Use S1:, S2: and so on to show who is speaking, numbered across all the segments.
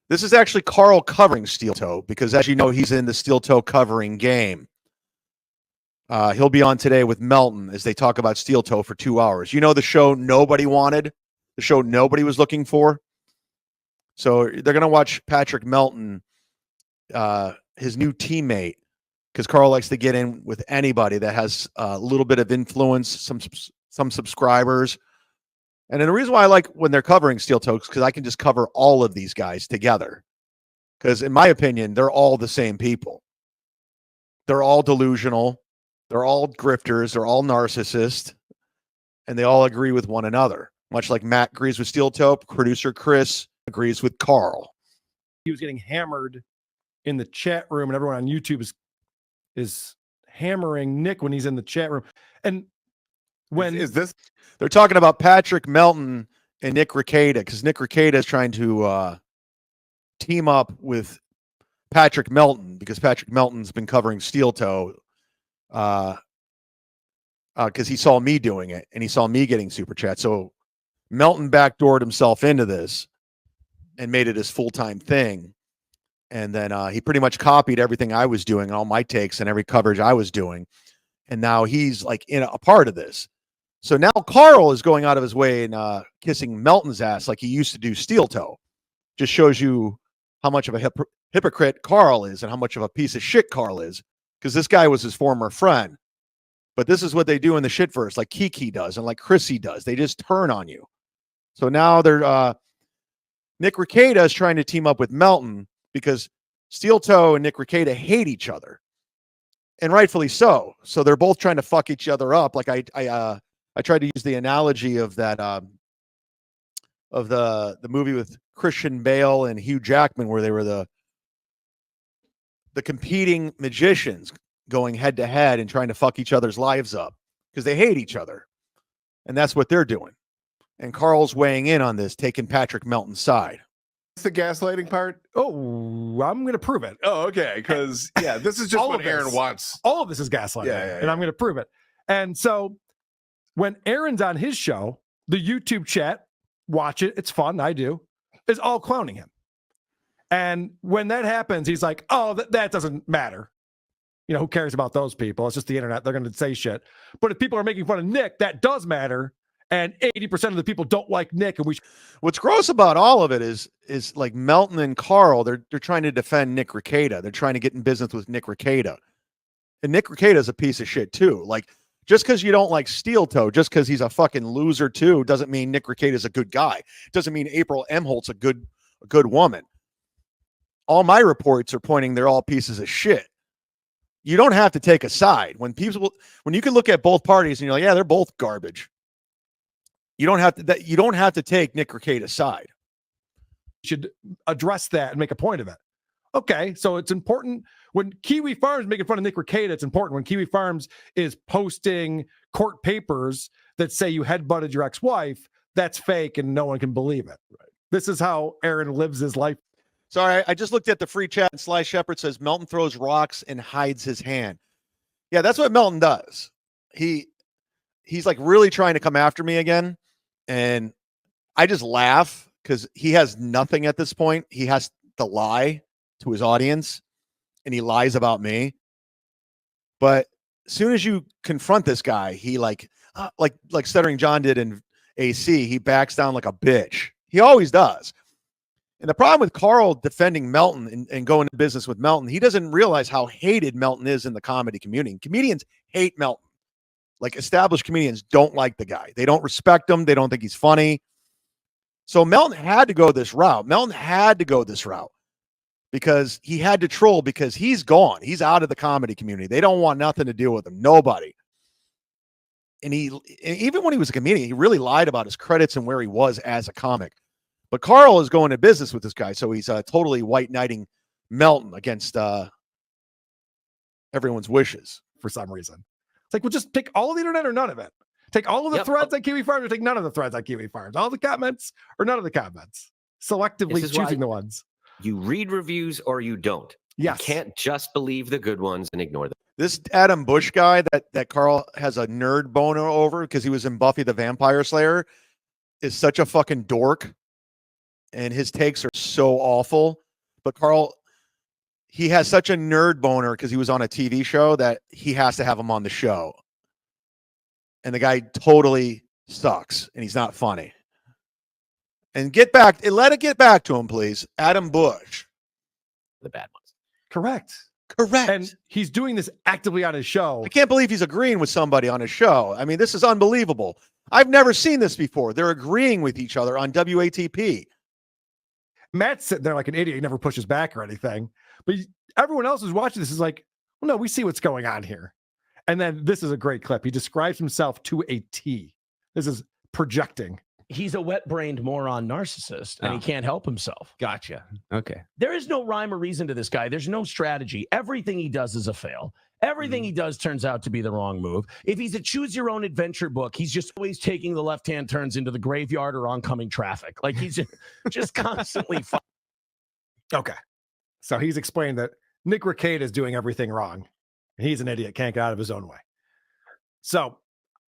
S1: This is actually Carl covering Steel Toe because, as you know, he's in the Steel Toe covering game. He'll be on today with Melton as they talk about Steel Toe for 2 hours. You know, the show nobody wanted, the show nobody was looking for. So they're going to watch Patrick Melton, his new teammate, because Carl likes to get in with anybody that has a little bit of influence, some subscribers. And then the reason why I like when they're covering Steel Toe is because I can just cover all of these guys together. Because in my opinion, they're all the same people. They're all delusional. They're all grifters. They're all narcissists. And they all agree with one another. Much like Matt agrees with Steel Toe, producer Chris agrees with Carl.
S2: He was getting hammered in the chat room, and everyone on YouTube is hammering Nick when he's in the chat room. And when
S3: is this?
S1: They're talking about Patrick Melton and Nick Rekieta, because Nick Rekieta is trying to team up with Patrick Melton because Patrick Melton's been covering Steel Toe because he saw me doing it and he saw me getting super chat. So Melton backdoored himself into this and made it his full-time thing. And then he pretty much copied everything I was doing, all my takes and every coverage I was doing. And now he's like in a part of this. So now Carl is going out of his way and kissing Melton's ass like he used to do Steel Toe. Just shows you how much of a hypocrite Carl is and how much of a piece of shit Carl is, because this guy was his former friend. But this is what they do in the shitverse, like Kiki does and like Chrissy does. They just turn on you. So now they're Nick Rekieta is trying to team up with Melton because Steel Toe and Nick Rekieta hate each other, and rightfully so. So they're both trying to fuck each other up. Like I tried to use the analogy of that of the movie with Christian Bale and Hugh Jackman, where they were the competing magicians going head to head and trying to fuck each other's lives up because they hate each other, and that's what they're doing. And Carl's weighing in on this, taking Patrick Melton's side.
S3: It's the gaslighting part.
S2: Oh, I'm going to prove it.
S3: Oh, okay. Because yeah, this is just what Aaron wants.
S2: All of this is gaslighting, and I'm going to prove it. And so when Aaron's on his show, the YouTube chat, watch it. It's fun. I do. Is all clowning him. And when that happens, he's like, oh, that doesn't matter. You know, who cares about those people? It's just the internet. They're going to say shit. But if people are making fun of Nick, that does matter. And 80% of the people don't like Nick. And
S1: what's gross about all of it is like Melton and Carl, they're trying to defend Nick Rekieta. They're trying to get in business with Nick Rekieta. And Nick Rekieta is a piece of shit too. Like, just because you don't like Steel Toe, just because he's a fucking loser too, doesn't mean Nick Rekieta is a good guy. Doesn't mean April Emholt's a good woman. All my reports are pointing they're all pieces of shit. You don't have to take a side. When you can look at both parties and you're like, yeah, they're both garbage. You don't have to take Nick Rekieta's side.
S2: You should address that and make a point of it. Okay, so it's important when Kiwi Farms is making fun of Nick Rekieta. It's important when Kiwi Farms is posting court papers that say you headbutted your ex-wife. That's fake, and no one can believe it. Right. This is how Aaron lives his life.
S1: Sorry, I just looked at the free chat, and Sly Shepherd says Melton throws rocks and hides his hand. Yeah, that's what Melton does. He's like really trying to come after me again, and I just laugh because he has nothing at this point. He has to lie to his audience, and he lies about me. But as soon as you confront this guy, he like Stuttering John did in AC, he backs down like a bitch. He always does. And the problem with Carl defending Melton and going to business with Melton, he doesn't realize how hated Melton is in the comedy community. Comedians hate Melton. Like, established comedians don't like the guy. They don't respect him. They don't think he's funny. So Melton had to go this route. Melton had to go this route because he had to troll, because he's gone. He's out of the comedy community. They don't want nothing to do with him. Nobody. And even when he was a comedian, he really lied about his credits and where he was as a comic. But Carl is going to business with this guy, so he's totally white knighting Melton against everyone's wishes for some reason. It's like, well, just take all of the internet or none of it. Take all of the threads on Kiwi Farms or take none of the threads on Kiwi Farms. All the comments or none of the comments. Selectively choosing the ones.
S4: You read reviews or you don't.
S2: Yes.
S4: You can't just believe the good ones and ignore them.
S1: This Adam Bush guy that Carl has a nerd boner over because he was in Buffy the Vampire Slayer is such a fucking dork. And his takes are so awful. But Carl, he has such a nerd boner because he was on a TV show that he has to have him on the show. And the guy totally sucks and he's not funny. And let it get back to him, please. Adam Bush.
S4: The bad ones.
S2: Correct.
S1: Correct.
S2: And he's doing this actively on his show.
S1: I can't believe he's agreeing with somebody on his show. I mean, this is unbelievable. I've never seen this before. They're agreeing with each other on WATP.
S2: Matt's sitting there like an idiot. He never pushes back or anything. But everyone else who's watching this is like, well, no, we see what's going on here. And then this is a great clip. He describes himself to a T. This is projecting.
S5: He's a wet-brained moron narcissist, and he can't help himself.
S6: Gotcha. Okay.
S5: There is no rhyme or reason to this guy. There's no strategy. Everything he does is a fail. Everything he does turns out to be the wrong move. If he's a choose-your-own-adventure book, he's just always taking the left-hand turns into the graveyard or oncoming traffic. Like, he's just constantly...
S2: Okay. So he's explained that Nick Rekieta is doing everything wrong. He's an idiot, can't get out of his own way. So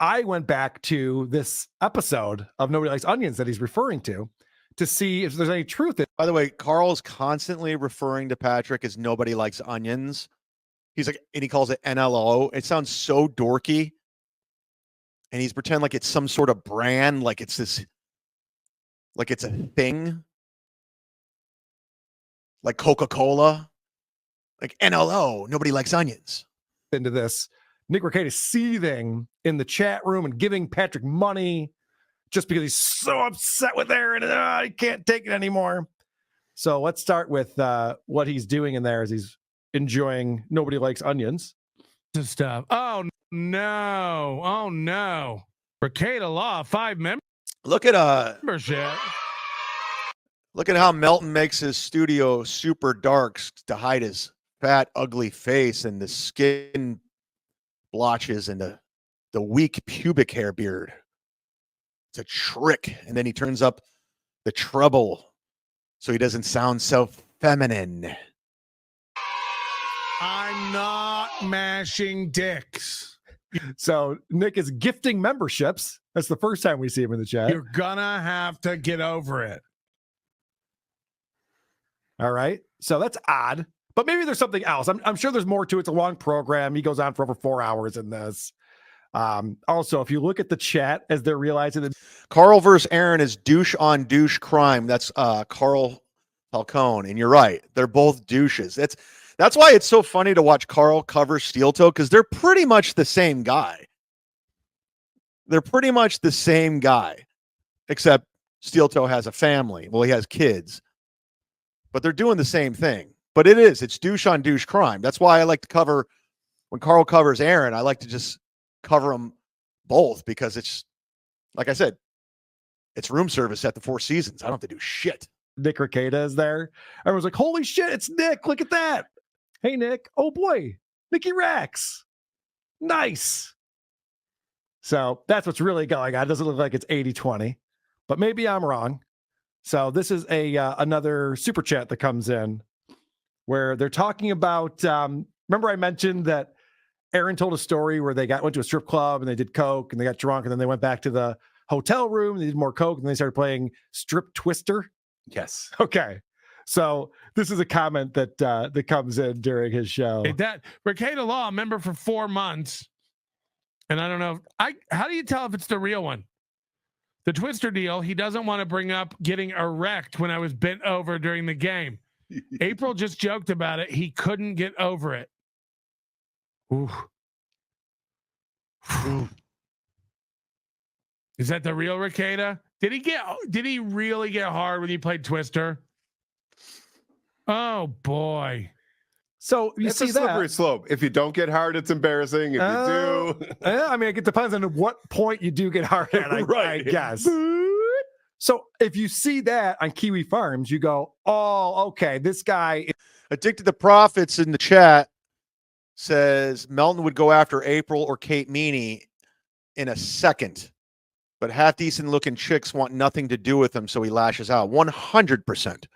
S2: I went back to this episode of Nobody Likes Onions that he's referring to see if there's any truth in it.
S1: By the way, Carl's constantly referring to Patrick as Nobody Likes Onions. He's like, and he calls it NLO. It sounds so dorky. And he's pretending like it's some sort of brand, like it's this, like it's a thing. Like Coca-Cola. Like NLO, Nobody Likes Onions.
S2: Into this. Nick Rekieta is seething in the chat room and giving Patrick money just because he's so upset with Aaron and he can't take it anymore. So let's start with what he's doing in there as he's enjoying Nobody Likes Onions.
S7: Stuff. Oh no. Rekieta Law, 5 members.
S1: Look at
S7: Membership.
S1: Look at how Melton makes his studio super dark to hide his fat, ugly face and the skin blotches and the weak pubic hair beard. It's a trick. And then he turns up the treble so he doesn't sound so feminine.
S7: I'm not mashing dicks.
S2: So Nick is gifting memberships. That's the first time we see him in the chat.
S7: You're gonna have to get over it.
S2: All right. So that's odd. But maybe there's something else. I'm sure there's more to it. It's a long program. He goes on for over 4 hours in this. Also, if you look at the chat as they're realizing that
S1: Carl versus Aaron is douche on douche crime. That's Carl Falcone. And you're right. They're both douches. That's why it's so funny to watch Carl cover Steel Toe, because they're pretty much the same guy. They're pretty much the same guy, except Steel Toe has a family. Well, he has kids. But they're doing the same thing. But it's douche on douche crime. That's why I like to cover, when Carl covers Aaron, I like to just cover them both, because it's, like I said, it's room service at the Four Seasons. I don't have to do shit.
S2: Nick Rekieta is there. Everyone's like, holy shit, it's Nick. Look at that. Hey, Nick. Oh, boy. Nicky Rex. Nice. So that's what's really going on. It doesn't look like it's 80-20, but maybe I'm wrong. So this is another super chat that comes in where they're talking about, remember I mentioned that Aaron told a story where they went to a strip club and they did coke and they got drunk and then they went back to the hotel room and they did more coke and they started playing Strip Twister.
S3: Yes.
S2: Okay. So this is a comment that comes in during his show.
S7: Hey, that Rekieta Law, member for 4 months. And I don't know. How do you tell if it's the real one? The Twister deal, he doesn't want to bring up getting erect when I was bent over during the game. April just joked about it. He couldn't get over it. Ooh. Is that the real Rekieta? Did he really get hard when he played Twister? Oh boy.
S2: So you
S3: It's
S2: see
S3: a slippery
S2: that
S3: slope. If you don't get hard, it's embarrassing. If you do,
S2: I mean, it depends on what point you do get hard at, I guess. So if you see that on Kiwi Farms, you go, oh, okay, this guy.
S1: Addicted to Profits in the chat says Melton would go after April or Kate Meany in a second, but half decent looking chicks want nothing to do with him, so he lashes out. 100%.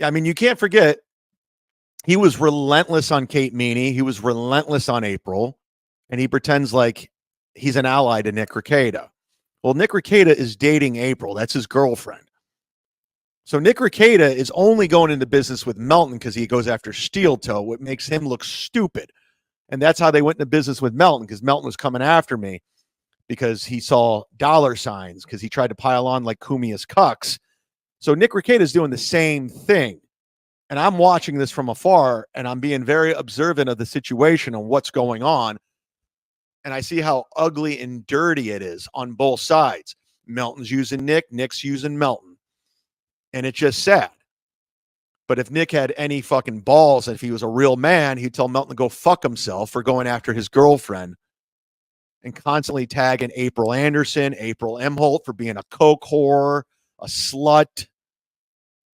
S1: I mean, you can't forget, he was relentless on Kate Meany. He was relentless on April, and he pretends like he's an ally to Nick Rekieta. Well, Nick Rekieta is dating April. That's his girlfriend. So Nick Rekieta is only going into business with Melton because he goes after Steel Toe, what makes him look stupid. And that's how they went into business with Melton, because Melton was coming after me because he saw dollar signs, because he tried to pile on like Kumia's cucks. So Nick Rekieta is doing the same thing. And I'm watching this from afar, and I'm being very observant of the situation and what's going on. And I see how ugly and dirty it is on both sides. Melton's using Nick, Nick's using Melton. And it's just sad. But if Nick had any fucking balls, and if he was a real man, he'd tell Melton to go fuck himself for going after his girlfriend and constantly tagging April Anderson, April Emholt for being a coke whore, a slut,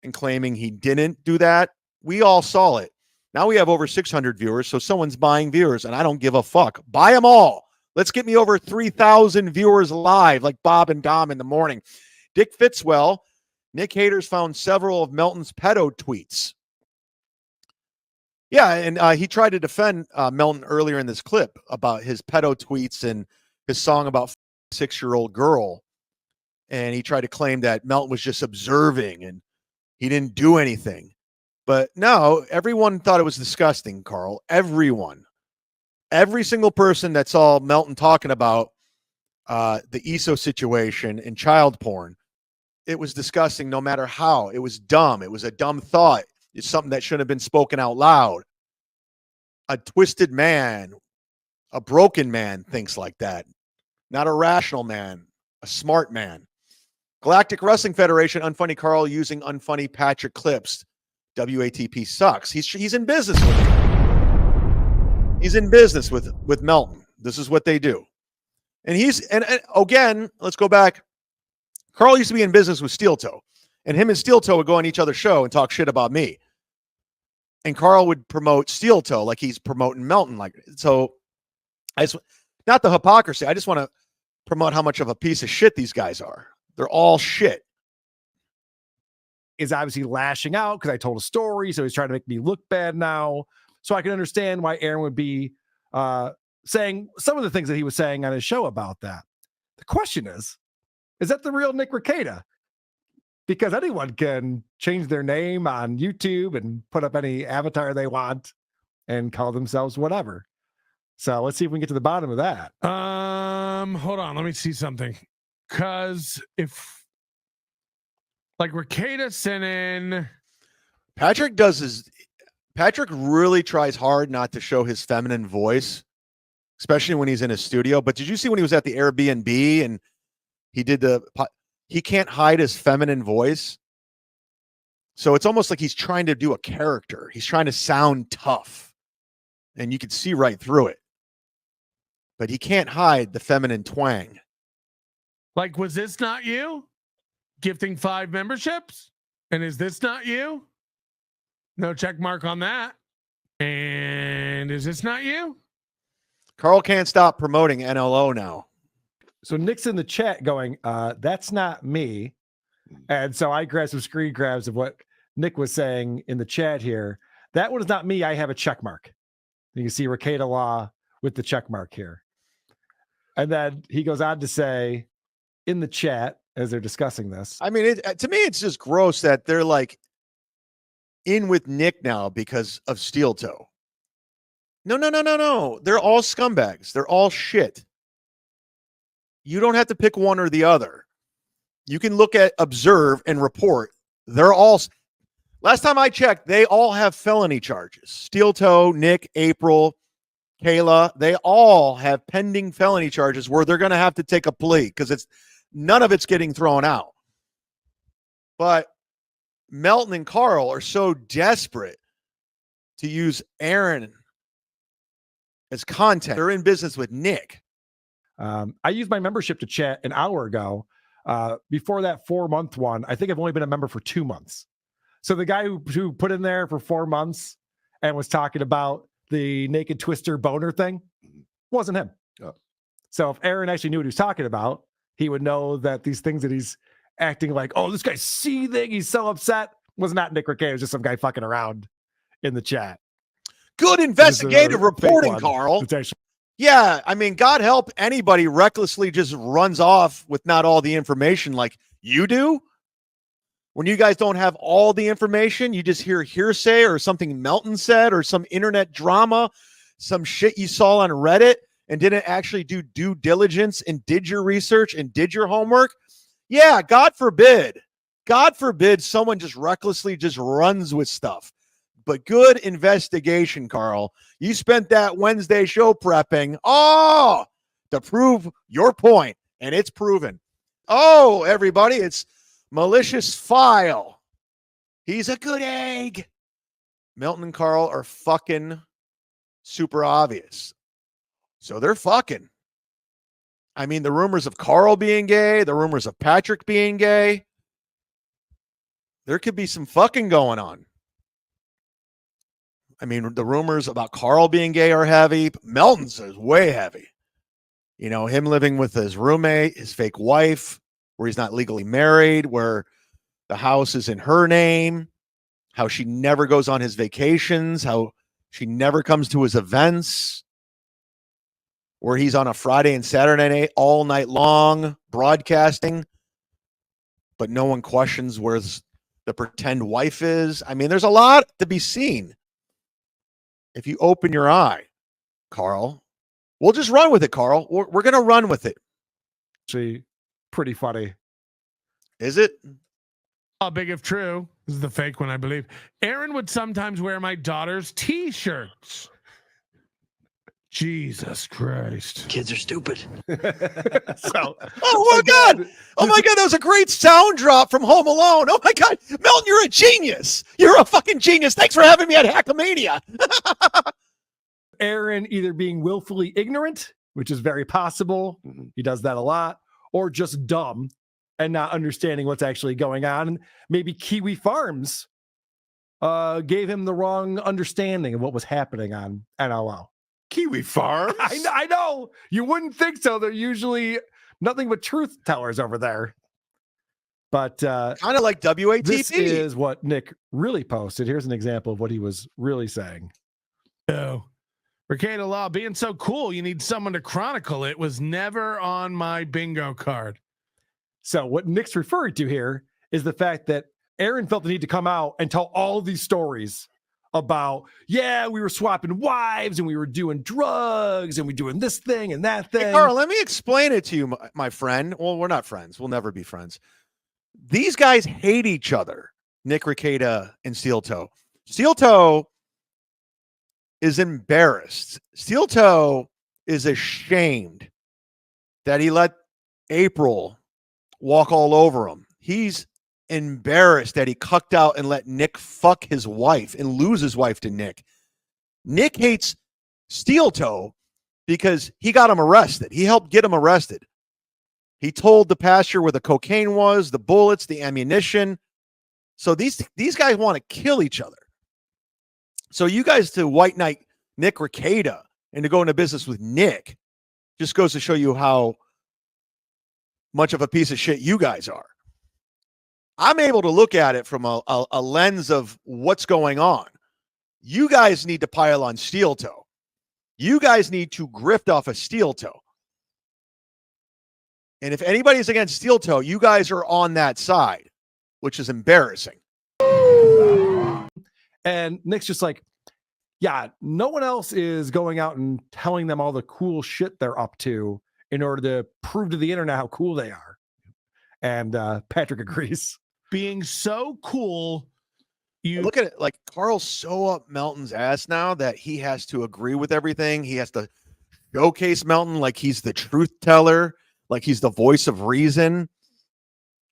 S1: and claiming he didn't do that. We all saw it. Now we have over 600 viewers, so someone's buying viewers, and I don't give a fuck. Buy them all. Let's get me over 3,000 viewers live, like Bob and Dom in the morning. Dick Fitzwell, Nick Haters found several of Melton's pedo tweets. Yeah, and he tried to defend Melton earlier in this clip about his pedo tweets and his song about a 6-year-old girl. And he tried to claim that Melton was just observing and he didn't do anything. But no, everyone thought it was disgusting, Carl. Everyone. Every single person that saw Melton talking about the ESO situation and child porn, it was disgusting no matter how. It was dumb. It was a dumb thought. It's something that shouldn't have been spoken out loud. A twisted man, a broken man thinks like that. Not a rational man, a smart man. Galactic Wrestling Federation, Unfunny Carl using unfunny Patrick clips. WATP sucks. He's in business with him. He's in business with Melton. This is what they do. And and again, let's go back. Carl used to be in business with Steel Toe, and him and Steel Toe would go on each other's show and talk shit about me. And Carl would promote Steel Toe like he's promoting Melton. So not the hypocrisy. I just want to promote how much of a piece of shit these guys are. They're all shit.
S2: Is obviously lashing out because I told a story, so he's trying to make me look bad now. So I can understand why Aaron would be saying some of the things that he was saying on his show about that. The question is that the real Nick Rekieta? Because anyone can change their name on YouTube and put up any avatar they want and call themselves whatever. So let's see if we can get to the bottom of that.
S7: Hold on, let me see something. Because if like Rekieta sent in,
S1: Patrick really tries hard not to show his feminine voice, especially when he's in his studio. But did you see when he was at the Airbnb and he can't hide his feminine voice? So it's almost like he's trying to do a character. He's trying to sound tough, and you can see right through it. But he can't hide the feminine twang.
S7: like, was this not you gifting 5 memberships? And is this not you? No check mark on that. And is this not you?
S1: Carl can't stop promoting NLO now.
S2: So Nick's in the chat going, that's not me. And so I grabbed some screen grabs of what Nick was saying in the chat here. That one is not me. I have a check mark. You can see Rekieta Law with the check mark here. And then he goes on to say in the chat as they're discussing this.
S1: I mean, to me, it's just gross that they're like in with Nick now because of Steel Toe. No. They're all scumbags. They're all shit. You don't have to pick one or the other. You can look at, observe, and report. They're all, last time I checked, they all have felony charges. Steel Toe, Nick, April, Kayla, they all have pending felony charges where they're going to have to take a plea because none of it's getting thrown out. But Melton and Carl are so desperate to use Aaron as content. They're in business with Nick.
S2: I used my membership to chat an hour ago. Before that 4-month one, I think I've only been a member for 2 months. So the guy who put in there for 4 months and was talking about the naked twister boner thing wasn't him.
S3: Oh.
S2: So if Aaron actually knew what he was talking about, he would know that these things that he's acting like, oh, this guy's seething, he's so upset, was not Nick Rekieta. It was just some guy fucking around in the chat.
S1: Good investigative reporting, Carl. Yeah, I mean, God help anybody recklessly just runs off with not all the information like you do. When you guys don't have all the information, you just hear hearsay or something Melton said or some internet drama, some shit you saw on Reddit and didn't actually do due diligence and did your research and did your homework. Yeah, God forbid someone just recklessly just runs with stuff. But good investigation, Carl. You spent that Wednesday show prepping, to prove your point, and it's proven. Oh, everybody, it's Malicious File. He's a good egg. Melton and Carl are fucking super obvious. So they're fucking. I mean, the rumors of Carl being gay, the rumors of Patrick being gay, there could be some fucking going on. I mean, the rumors about Carl being gay are heavy. Melton's is way heavy. You know, him living with his roommate, his fake wife, where he's not legally married, where the house is in her name, how she never goes on his vacations, how she never comes to his events, where he's on a Friday and Saturday night all night long broadcasting, but no one questions where the pretend wife is. I mean, there's a lot to be seen. If you open your eye, Carl, we'll just run with it, Carl. We're going to run with it.
S2: Actually, pretty funny.
S1: Is it?
S7: How big if true? This is the fake one, I believe. Aaron would sometimes wear my daughter's T-shirts. Jesus Christ.
S5: Kids are stupid.
S2: So,
S1: oh my God. Oh my God. That was a great sound drop from Home Alone. Oh my God. Melton, you're a genius. You're a fucking genius. Thanks for having me at Hackamania.
S2: Aaron either being willfully ignorant, which is very possible. He does that a lot, or just dumb and not understanding what's actually going on. And maybe Kiwi Farms gave him the wrong understanding of what was happening on NLO.
S3: Kiwi Farms?
S2: I know. You wouldn't think so. They're usually nothing but truth tellers over there. But
S1: kind of like WATP.
S2: This is what Nick really posted. Here's an example of what he was really saying.
S7: Oh, Rekieta Law, being so cool, you need someone to chronicle it, was never on my bingo card.
S2: So what Nick's referring to here is the fact that Aaron felt the need to come out and tell all these stories about, yeah, we were swapping wives and we were doing drugs and we doing this thing and that thing.
S1: Hey, Carl, let me explain it to you, my friend. Well, we're not friends. We'll never be friends. These guys hate each other, Nick Rekieta and Steel Toe. Steel Toe is embarrassed. Steel Toe is ashamed that he let April walk all over him. He's embarrassed that he cucked out and let Nick fuck his wife and lose his wife to Nick. Nick hates Steel Toe because he got him arrested. He helped get him arrested. He told the pastor where the cocaine was, the bullets, the ammunition. So these guys want to kill each other. So you guys to white knight Nick Rekieta and to go into business with Nick just goes to show you how much of a piece of shit you guys are. I'm able to look at it from a lens of what's going on. You guys need to pile on Steel Toe. You guys need to grift off of Steel Toe. And if anybody's against Steel Toe, you guys are on that side, which is embarrassing.
S2: And Nick's just like, yeah, no one else is going out and telling them all the cool shit they're up to in order to prove to the internet how cool they are. And Patrick agrees.
S7: Being so cool, you
S1: look at it like Carl's so up Melton's ass now that he has to agree with everything. He has to showcase Melton like he's the truth teller, like he's the voice of reason.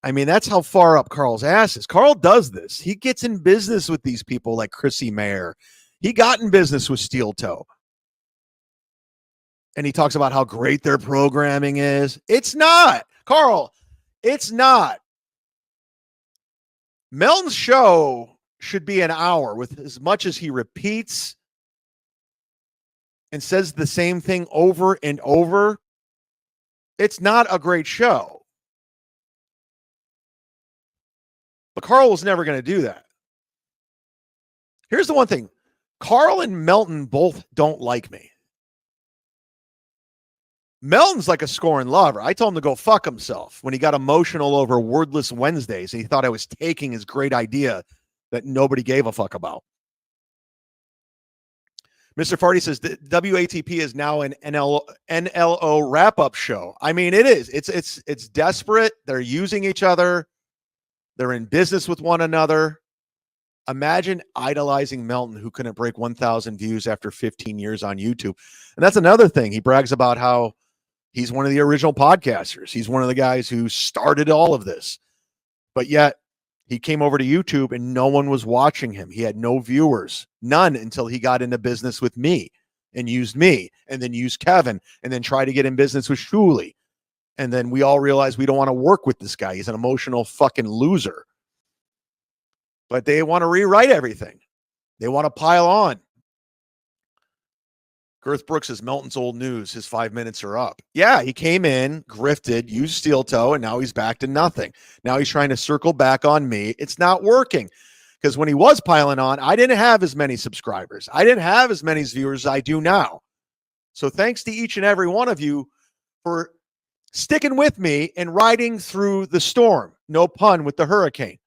S1: I mean, that's how far up Carl's ass is. Carl does this. He gets in business with these people like Chrissy Mayer. He got in business with Steel Toe. And he talks about how great their programming is. It's not. Carl, it's not. Melton's show should be an hour with as much as he repeats and says the same thing over and over. It's not a great show. But Carl was never going to do that. Here's the one thing. Carl and Melton both don't like me. Melton's like a scorned lover. I told him to go fuck himself when he got emotional over Wordless Wednesdays. And he thought I was taking his great idea that nobody gave a fuck about. Mr. Farty says the WATP is now an NLO wrap-up show. I mean, it is. It's desperate. They're using each other. They're in business with one another. Imagine idolizing Melton, who couldn't break 1,000 views after 15 years on YouTube. And that's another thing. He brags about how he's one of the original podcasters. He's one of the guys who started all of this. But yet, he came over to YouTube and no one was watching him. He had no viewers, none, until he got into business with me and used me and then used Kevin and then tried to get in business with Shuli. And then we all realized we don't want to work with this guy. He's an emotional fucking loser. But they want to rewrite everything. They want to pile on. Girth Brooks says Melton's old news. His 5 minutes are up. Yeah, he came in, grifted, used steel toe, and now he's back to nothing. Now he's trying to circle back on me. It's not working. Because when he was piling on, I didn't have as many subscribers. I didn't have as many viewers as I do now. So thanks to each and every one of you for sticking with me and riding through the storm. No pun with the hurricane.